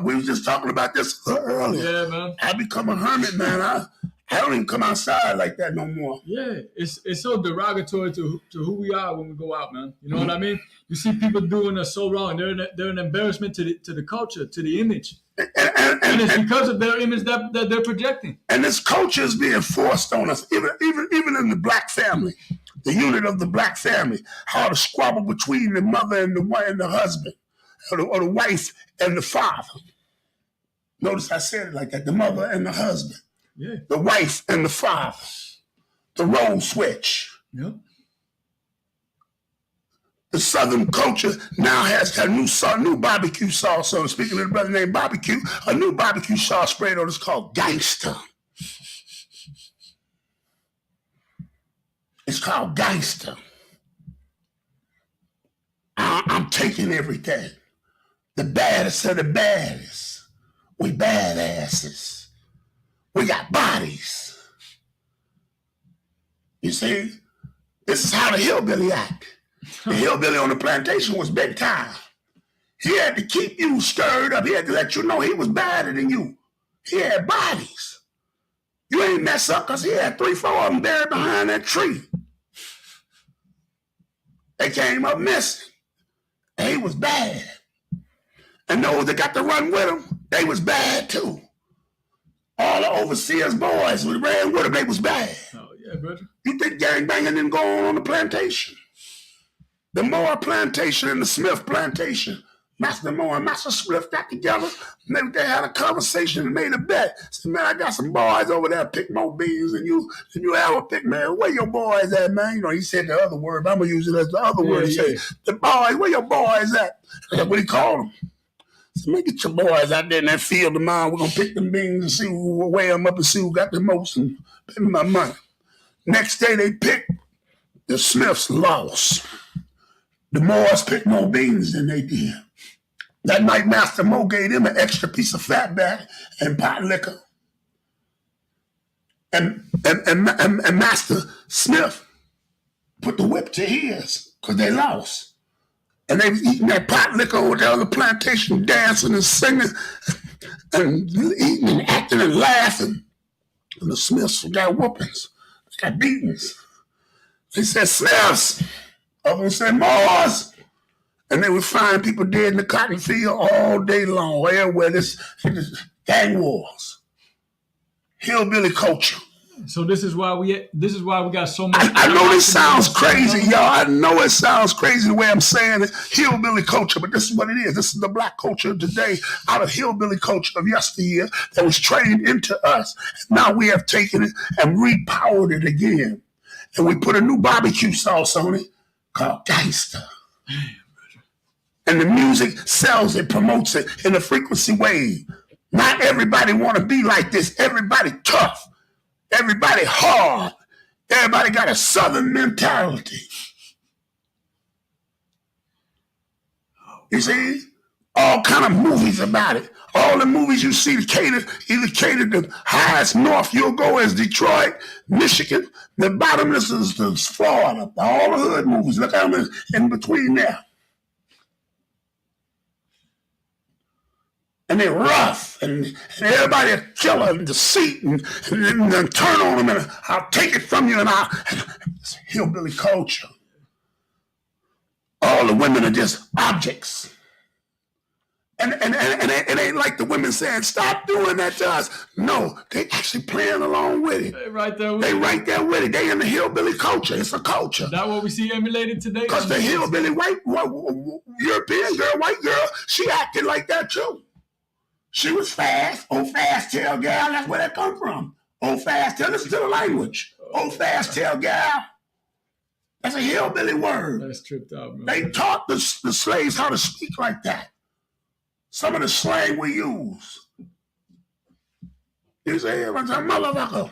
We were just talking about this earlier. Yeah, man. I become a hermit, man. I don't even come outside like that no more. Yeah, it's so derogatory to who we are when we go out, man. You know what I mean? You see people doing us so wrong. They're an embarrassment to the culture, to the image. And it's because of their image that they're projecting. And this culture is being forced on us, even in the black family, the unit of the black family, how to squabble between the mother and the husband, or the wife and the father. Notice I said it like that, the mother and the husband, yeah, the wife and the father, the role switch. Yep. The Southern culture now has a new barbecue sauce. So speaking of the brother named Barbecue, a new barbecue sauce sprayed on is called Gangster. It's called Gangster. I'm taking everything. The baddest of the baddest. We badasses. We got bodies. You see, this is how the hillbilly act. The hillbilly on the plantation was big time. He had to keep you stirred up. He had to let you know he was badder than you. He had bodies. You ain't mess up because he had 3-4 of them buried behind that tree. They came up missing. And he was bad. And those that got to run with him, they was bad too. All the overseers' boys who ran with him, they was bad. Oh, yeah, brother. You think gangbanging didn't go on the plantation? The Moore plantation and the Smith plantation, Master Moore and Master Smith got together. Maybe they had a conversation and made a bet. Said, man, I got some boys over there pick more beans than you ever pick, man. Where your boys at, man? You know, he said the other word, but I'm going to use it as the other word. He said, the boys, where your boys at? That's what he called them. So man, get your boys out there in that field of mine. We're going to pick them beans and see who will weigh them up and see who got the most and pay me my money. Next day they picked, the Smiths lost. The Moors picked more beans than they did. That night, Master Mo gave them an extra piece of fatback and pot liquor. And Master Smith put the whip to his because they lost. And they was eating that pot liquor over there on the plantation, dancing and singing and eating and acting and laughing. And the Smiths got whoopings, they got beatings. They said, Smiths. Others said, Moors. And they would find people dead in the cotton field all day long, everywhere. This gang wars, hillbilly culture. So this is why we got so much. I know this sounds crazy, y'all. I know it sounds crazy the way I'm saying it, hillbilly culture, but this is what it is. This is the black culture of today, out of hillbilly culture of yesteryear that was trained into us. Now we have taken it and repowered it again. And we put a new barbecue sauce on it called gangster. And the music sells it, promotes it in a frequency wave. Not everybody want to be like this. Everybody tough. Everybody hard. Everybody got a southern mentality. You see? All kind of movies about it. All the movies you see either cater to highest north you'll go as Detroit, Michigan. The bottom is Florida. All the hood movies. Look at them in between there. And they're rough, and everybody a killer and deceit, and turn on them, and I'll take it from you, and it's hillbilly culture. All the women are just objects. And it ain't like the women saying, stop doing that to us. No, they actually playing along with it. They right there with it. They in the hillbilly culture. It's a culture. That's what we see emulated today. Because the hillbilly European girl, white girl, she acted like that too. She was fast, old fast tail gal. That's where that come from. Old fast tail. Listen to the language. Old fast tail gal. That's a hillbilly word. That's tripped out, man. They taught the slaves how to speak like that. Some of the slang we use. You say, motherfucker.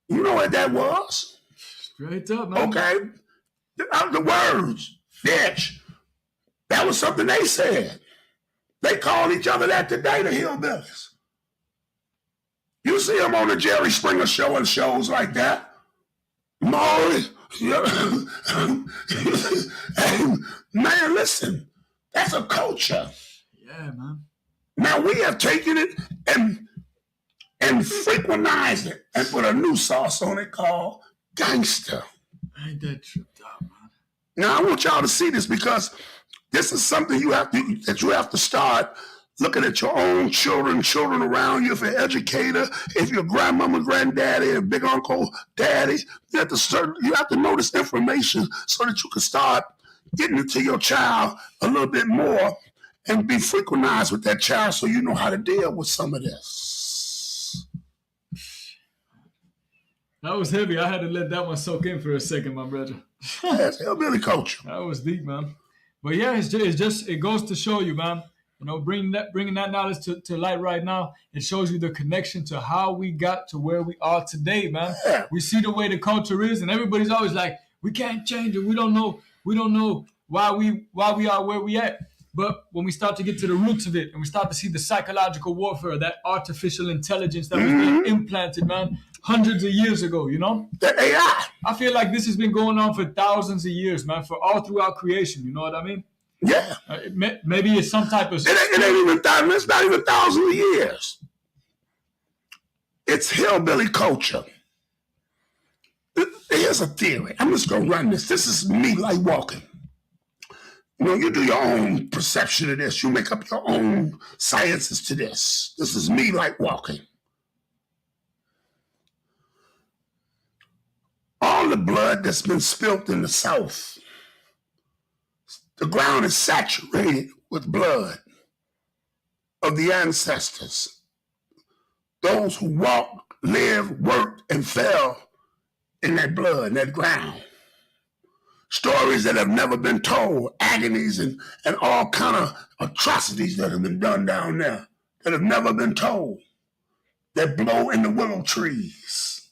You know what that was? Straight up, man. Okay. The words, bitch. That was something they said. They call each other that today, the hillbillies. You see them on the Jerry Springer show and shows like that. Molly. Man, listen. That's a culture. Yeah, man. Now we have taken it and frequentized it and put a new sauce on it called gangster. Ain't that tripped out, man? Now I want y'all to see this because this is something you have to start looking at your own children around you. If you're an educator, if you're grandmama, granddaddy, a big uncle, daddy, you have to know this information so that you can start getting it to your child a little bit more and be frequentized with that child so you know how to deal with some of this. That was heavy. I had to let that one soak in for a second, my brother. That's hillbilly culture. That was deep, man. But yeah, it goes to show you, man. You know, bringing that knowledge to light right now, it shows you the connection to how we got to where we are today, man. Yeah. We see the way the culture is, and everybody's always like, we can't change it. We don't know why we are where we at. But when we start to get to the roots of it, and we start to see the psychological warfare, that artificial intelligence that was being implanted, man, hundreds of years ago, you know? The AI. I feel like this has been going on for thousands of years, man, for all throughout creation. You know what I mean? Yeah. Maybe it's some type of... It ain't even thousands. It's not even thousands of years. It's hillbilly culture. Here's a theory. I'm just going to run this. This is me Lightwalking. You know, you do your own perception of this. You make up your own sciences to this. This is me Lightwalking. All the blood that's been spilt in the South, the ground is saturated with blood of the ancestors. Those who walked, lived, worked, and fell in that blood, in that ground. Stories that have never been told, agonies and all kind of atrocities that have been done down there that have never been told, that blow in the willow trees.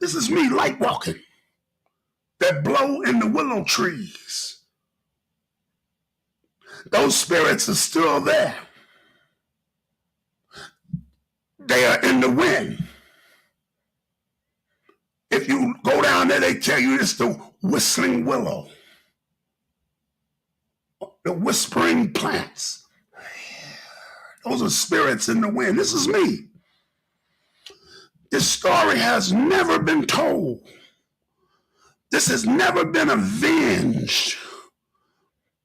This is me Lightwalking. That blow in the willow trees. Those spirits are still there. They are in the wind. If you go go down there, they tell you it's the whistling willow, the whispering plants. Those are spirits in the wind. This is me. This story has never been told. This has never been avenged.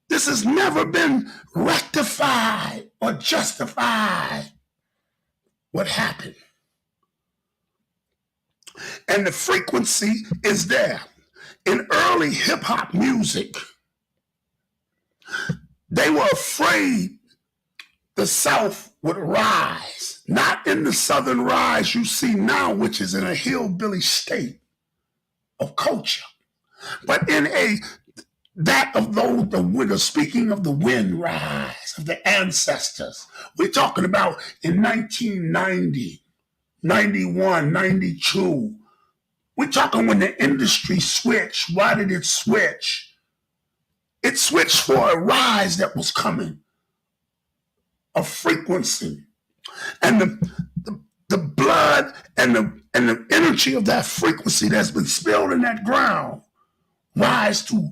This has never been rectified or justified. What happened? And the frequency is there. In early hip-hop music, they were afraid the South would rise. Not in the Southern rise you see now, which is in a hillbilly state of culture, but in that of those, the wind, speaking of the wind rise, of the ancestors. We're talking about in 1990, 91, 92. We're talking when the industry switched. Why did it switch? It switched for a rise that was coming, a frequency. And the blood and the energy of that frequency that's been spilled in that ground rise to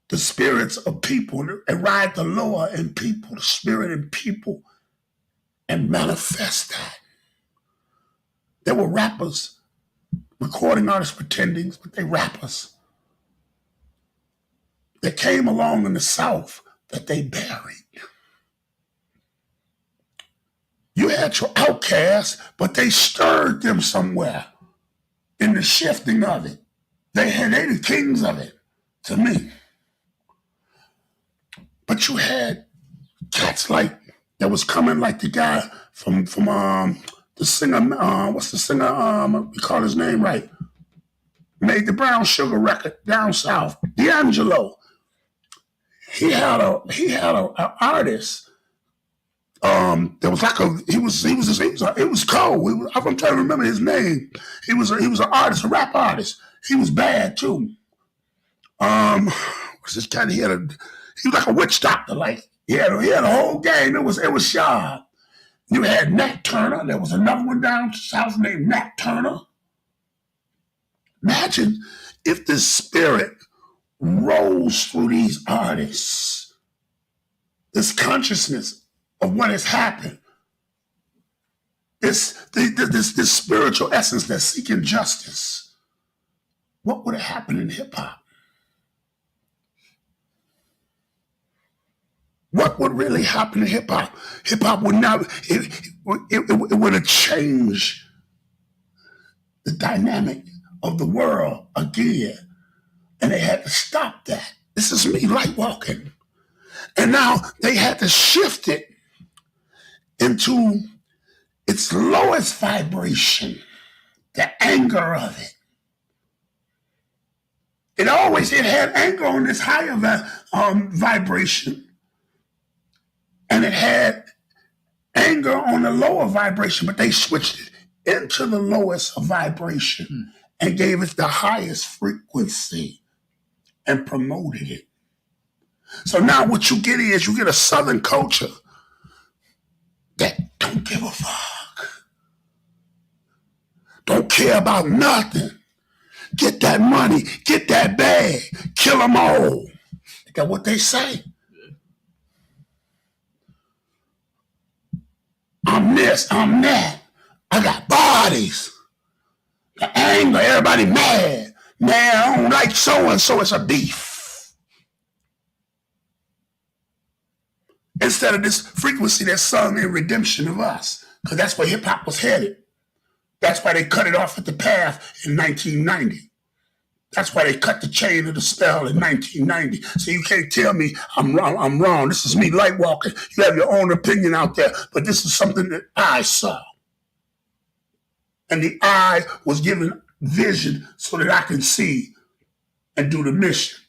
the spirits of people and ride the lower in people, the spirit in people, and manifest that. There were rappers, recording artists pretending, but they rappers that came along in the South that they buried. You had your outcasts, but they stirred them somewhere in the shifting of it. They the kings of it, to me. But you had cats like that was coming, like the guy from the singer, what's the singer? We call his name right. Made the Brown Sugar record down south. D'Angelo. He had an artist. There was like it was cold. I'm trying to remember his name. He was an artist, a rap artist. He was bad too. What's this guy? He was like a witch doctor. Like he had a whole game. It was sharp. You had Nat Turner. There was another one down south named Nat Turner. Imagine if the spirit rolls through these artists, this consciousness of what has happened, this spiritual essence that's seeking justice. What would have happened in hip hop? What would really happen in hip hop? Hip hop would not. It would have changed the dynamic of the world again, and they had to stop that. This is me lightwalking, and now they had to shift it into its lowest vibration, the anger of it. It had anger on this higher vibration, and it had anger on the lower vibration, but they switched it into the lowest vibration and gave it the highest frequency and promoted it. So now what you get is you get a Southern culture that don't give a fuck, don't care about nothing. Get that money, get that bag, kill them all. That's what they say. I'm this, I'm that. I got bodies. The anger, everybody mad. Man, I don't like so-and-so, it's a beef. Instead of this frequency that's sung in redemption of us. Because that's where hip-hop was headed. That's why they cut it off at the path in 1990. That's why they cut the chain of the spell in 1990. So you can't tell me I'm wrong. This is me lightwalking. You have your own opinion out there, but this is something that I saw. And the eye was given vision so that I can see and do the mission.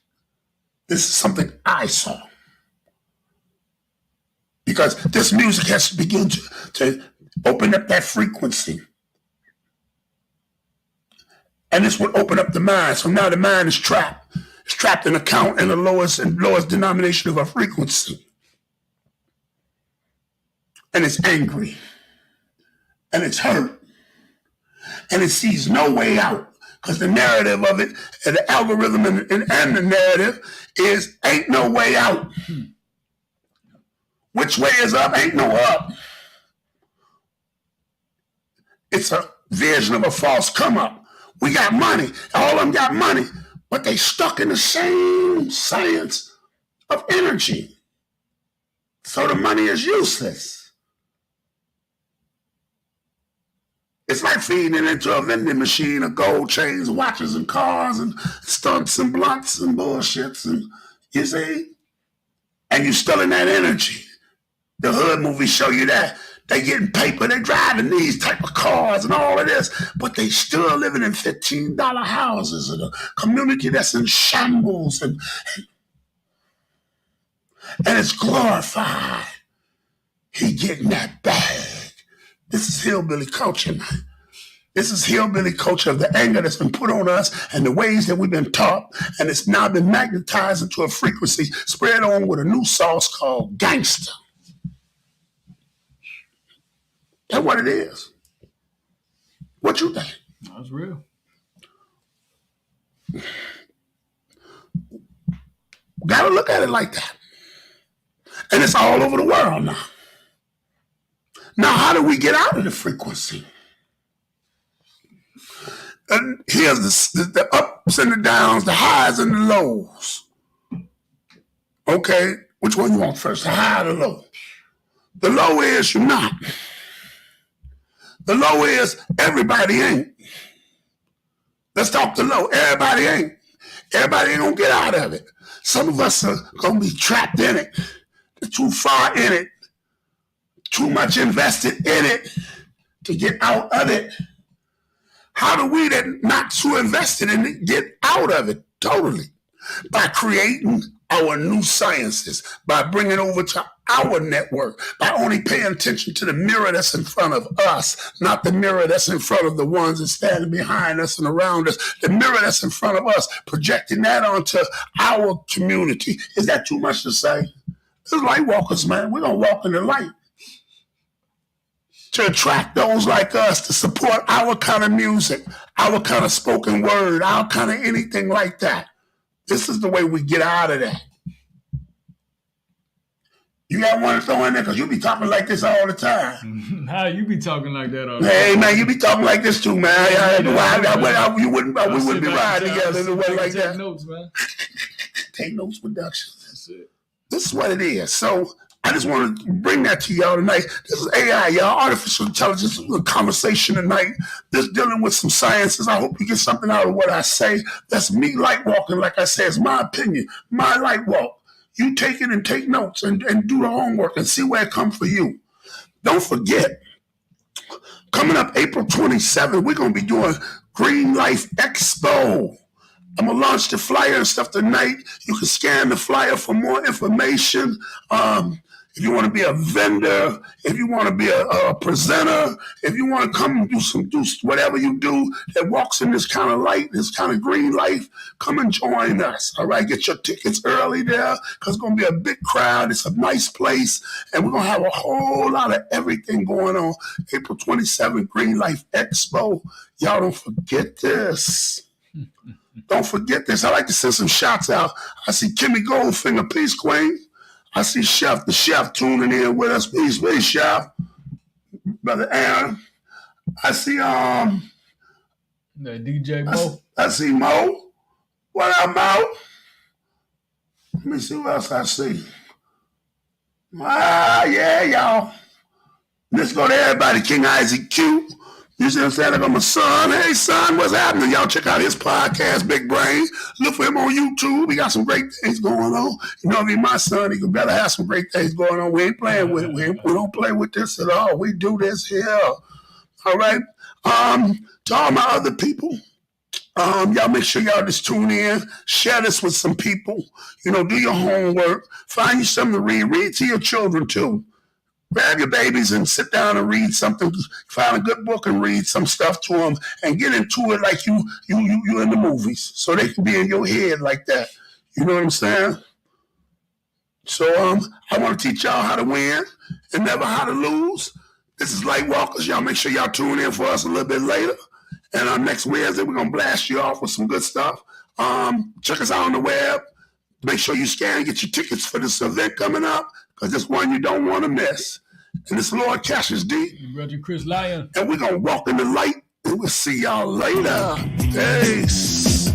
This is something I saw. Because this music has to begin to open up that frequency. And this would open up the mind. So now the mind is trapped. It's trapped in a count in the lowest denomination of a frequency. And it's angry. And it's hurt. And it sees no way out. Because the narrative of it, and the algorithm and the narrative is ain't no way out. Which way is up? Ain't no up. It's a vision of a false come up. We got money. All of them got money. But they stuck in the same science of energy. So the money is useless. It's like feeding it into a vending machine of gold chains, watches, and cars, and stunts and blunts and bullshits, and you see? And you're still in that energy. The hood movies show you that. They getting paper, they driving these type of cars and all of this, but they still living in $15 houses in a community that's in shambles, and it's glorified. He getting that bag. This is hillbilly culture, man. This is hillbilly culture of the anger that's been put on us and the ways that we've been taught, and it's now been magnetized into a frequency spread on with a new sauce called gangster. That's what it is. What you think? That's real. Gotta look at it like that. And it's all over the world now. Now, how do we get out of the frequency? And here's the ups and the downs, the highs and the lows. Okay, which one you want first, the high or the low? The low is you're not. The low is everybody ain't. Let's talk the low. Everybody ain't. Everybody ain't gonna get out of it. Some of us are gonna be trapped in it. They're too far in it. Too much invested in it to get out of it. How do we that not too invested in it get out of it totally? By creating our new sciences, by bringing over to our network, by only paying attention to the mirror that's in front of us, not the mirror that's in front of the ones that's standing behind us and around us. The mirror that's in front of us, projecting that onto our community. Is that too much to say? It's Lightwalkers, man. We're going to walk in the light to attract those like us, to support our kind of music, our kind of spoken word, our kind of anything like that. This is the way we get out of that. You got one to throw in there because you be talking like this all the time. How you be talking like that all the time? Hey, man, you be talking like this too, man. We wouldn't be riding together in a way like that. Take notes, man. Take notes, production. That's it. This is what it is. So I just want to bring that to y'all tonight. This is AI, y'all, artificial intelligence conversation tonight. Just dealing with some sciences. I hope you get something out of what I say. That's me light walking, like I said. It's my opinion, my light walk. You take it and take notes and do the homework and see where it comes for you. Don't forget, coming up April 27th, we're going to be doing Green Life Expo. I'm going to launch the flyer and stuff tonight. You can scan the flyer for more information. If you want to be a vendor, if you want to be a presenter, if you want to come and do whatever you do that walks in this kind of light, this kind of green life, come and join us. All right, get your tickets early there because it's going to be a big crowd. It's a nice place, and we're going to have a whole lot of everything going on. April 27th, Green Life Expo. Y'all don't forget this. Don't forget this. I like to send some shots out. I see Kimmy Goldfinger, Peace Queen. I see the chef tuning in with us. Peace, chef. Brother Aaron. I see the DJ Mo. I see Mo. What up, Mo? Let me see what else I see. Yeah, y'all. Let's go to everybody. King Isaac Q. You see what I'm saying? I got my son. Hey, son, what's happening? Y'all check out his podcast, Big Brain. Look for him on YouTube. He got some great things going on. You know, if he's my son, he could better have some great things going on. We ain't playing with it. We don't play with this at all. We do this here. All right? To all my other people, y'all make sure y'all just tune in. Share this with some people. You know, do your homework. Find you something to read. Read to your children, too. Grab your babies and sit down and read something. Find a good book and read some stuff to them and get into it like you in the movies, so they can be in your head like that. You know what I'm saying? So I want to teach y'all how to win and never how to lose. This is Lightwalkers. Y'all make sure y'all tune in for us a little bit later. And next Wednesday, we're going to blast you off with some good stuff. Check us out on the web. Make sure you scan and get your tickets for this event coming up, because it's one you don't want to miss. And it's Lord Cassius D. And Brother Chris Lyon. And we're going to walk in the light, and we'll see y'all later. Peace.